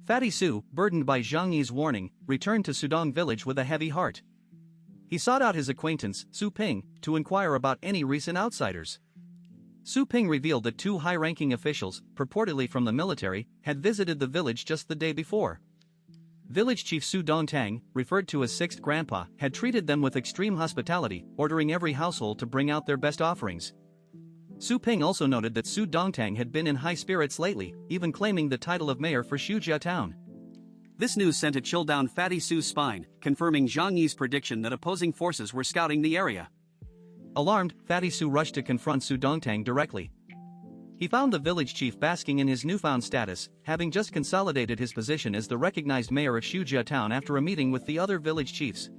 Fatty Su, burdened by Zhang Yi's warning, returned to Sudong village with a heavy heart. He sought out his acquaintance, Su Ping, to inquire about any recent outsiders. Su Ping revealed that two high-ranking officials, purportedly from the military, had visited the village just the day before. Village chief Su Dongtang, referred to as Sixth Grandpa, had treated them with extreme hospitality, ordering every household to bring out their best offerings. Su Ping also noted that Su Dongtang had been in high spirits lately, even claiming the title of mayor for Shujia town. This news sent a chill down Fatty Su's spine, confirming Zhang Yi's prediction that opposing forces were scouting the area. Alarmed, Fatty Su rushed to confront Su Dongtang directly. He found the village chief basking in his newfound status, having just consolidated his position as the recognized mayor of Shujia town after a meeting with the other village chiefs.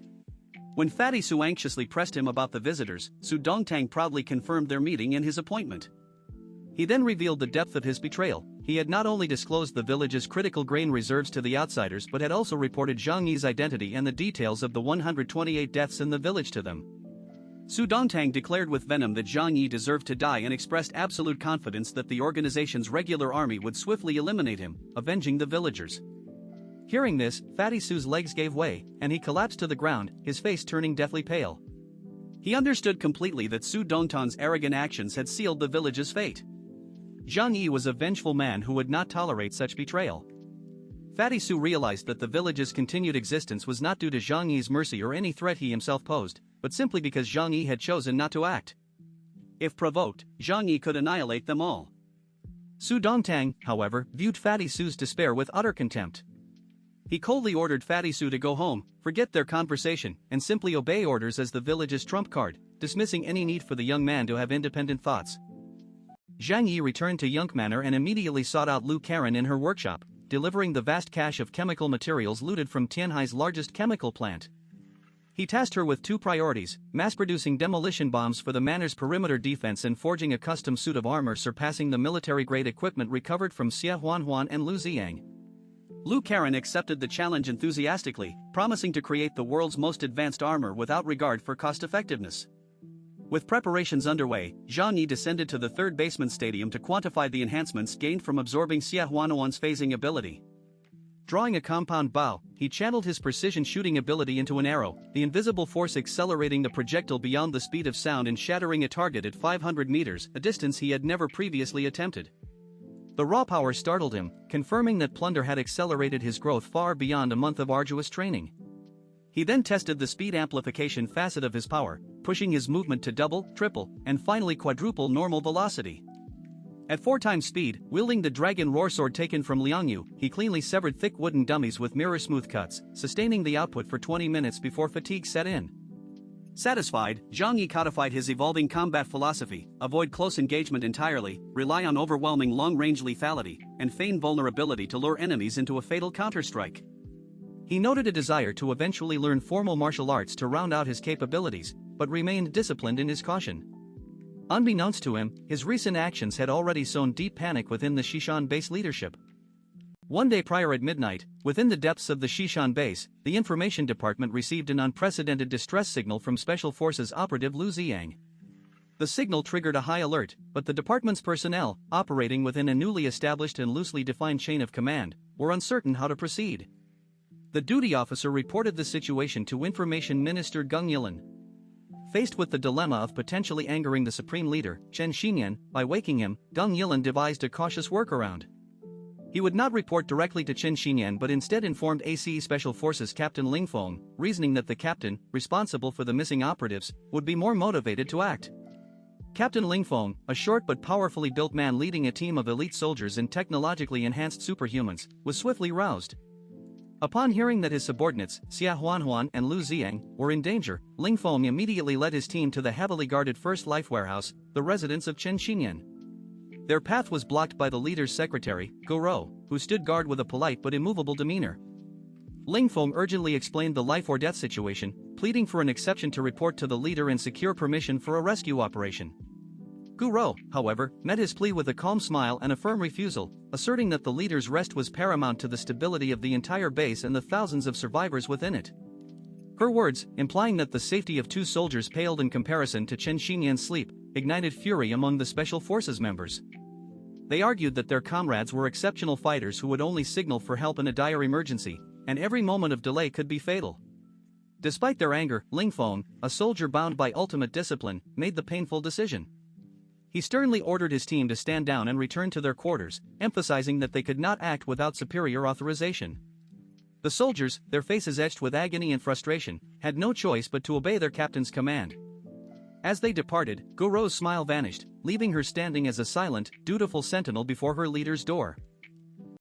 When Fatty Su anxiously pressed him about the visitors, Su Dongtang proudly confirmed their meeting and his appointment. He then revealed the depth of his betrayal. He had not only disclosed the village's critical grain reserves to the outsiders but had also reported Zhang Yi's identity and the details of the 128 deaths in the village to them. Su Dongtang declared with venom that Zhang Yi deserved to die and expressed absolute confidence that the organization's regular army would swiftly eliminate him, avenging the villagers. Hearing this, Fatty Su's legs gave way, and he collapsed to the ground, his face turning deathly pale. He understood completely that Su Dongtang's arrogant actions had sealed the village's fate. Zhang Yi was a vengeful man who would not tolerate such betrayal. Fatty Su realized that the village's continued existence was not due to Zhang Yi's mercy or any threat he himself posed, but simply because Zhang Yi had chosen not to act. If provoked, Zhang Yi could annihilate them all. Su Dongtang, however, viewed Fatty Su's despair with utter contempt. He coldly ordered Fatty Su to go home, forget their conversation, and simply obey orders as the village's trump card, dismissing any need for the young man to have independent thoughts. Zhang Yi returned to Yunk Manor and immediately sought out Lu Karen in her workshop, delivering the vast cache of chemical materials looted from Tianhai's largest chemical plant. He tasked her with two priorities: mass-producing demolition bombs for the manor's perimeter defense and forging a custom suit of armor surpassing the military-grade equipment recovered from Xia Huanhuan and Lu Ziyang. Lu Karen accepted the challenge enthusiastically, promising to create the world's most advanced armor without regard for cost-effectiveness. With preparations underway, Zhang Yi descended to the third basement stadium to quantify the enhancements gained from absorbing Xia Huanhuan's phasing ability. Drawing a compound bow, he channeled his precision shooting ability into an arrow, the invisible force accelerating the projectile beyond the speed of sound and shattering a target at 500 meters, a distance he had never previously attempted. The raw power startled him, confirming that Plunder had accelerated his growth far beyond a month of arduous training. He then tested the speed amplification facet of his power, pushing his movement to double, triple, and finally quadruple normal velocity. At 4 times speed, wielding the dragon roar sword taken from Liangyu, he cleanly severed thick wooden dummies with mirror-smooth cuts, sustaining the output for 20 minutes before fatigue set in. Satisfied, Zhang Yi codified his evolving combat philosophy: avoid close engagement entirely, rely on overwhelming long-range lethality, and feign vulnerability to lure enemies into a fatal counterstrike. He noted a desire to eventually learn formal martial arts to round out his capabilities, but remained disciplined in his caution. Unbeknownst to him, his recent actions had already sown deep panic within the Shishan base leadership. One day prior at midnight, within the depths of the Shishan base, the information department received an unprecedented distress signal from Special Forces operative Lu Ziyang. The signal triggered a high alert, but the department's personnel, operating within a newly established and loosely defined chain of command, were uncertain how to proceed. The duty officer reported the situation to Information Minister Gung Yilan. Faced with the dilemma of potentially angering the supreme leader, Chen Xinyan, by waking him, Gung Yilan devised a cautious workaround. He would not report directly to Chen Xinyan but instead informed ACE Special Forces Captain Ling Feng, reasoning that the captain, responsible for the missing operatives, would be more motivated to act. Captain Ling Feng, a short but powerfully built man leading a team of elite soldiers and technologically enhanced superhumans, was swiftly roused. Upon hearing that his subordinates, Xia Huanhuan and Lu Ziyang, were in danger, Ling Feng immediately led his team to the heavily guarded First Life Warehouse, the residence of Chen Xinyan. Their path was blocked by the leader's secretary, Gu Rou, who stood guard with a polite but immovable demeanor. Ling Feng urgently explained the life or death situation, pleading for an exception to report to the leader and secure permission for a rescue operation. Gu Rou, however, met his plea with a calm smile and a firm refusal, asserting that the leader's rest was paramount to the stability of the entire base and the thousands of survivors within it. Her words, implying that the safety of 2 soldiers paled in comparison to Chen Xinyan's sleep, ignited fury among the Special Forces members. They argued that their comrades were exceptional fighters who would only signal for help in a dire emergency, and every moment of delay could be fatal. Despite their anger, Ling Feng, a soldier bound by ultimate discipline, made the painful decision. He sternly ordered his team to stand down and return to their quarters, emphasizing that they could not act without superior authorization. The soldiers, their faces etched with agony and frustration, had no choice but to obey their captain's command. As they departed, Goro's smile vanished, leaving her standing as a silent, dutiful sentinel before her leader's door.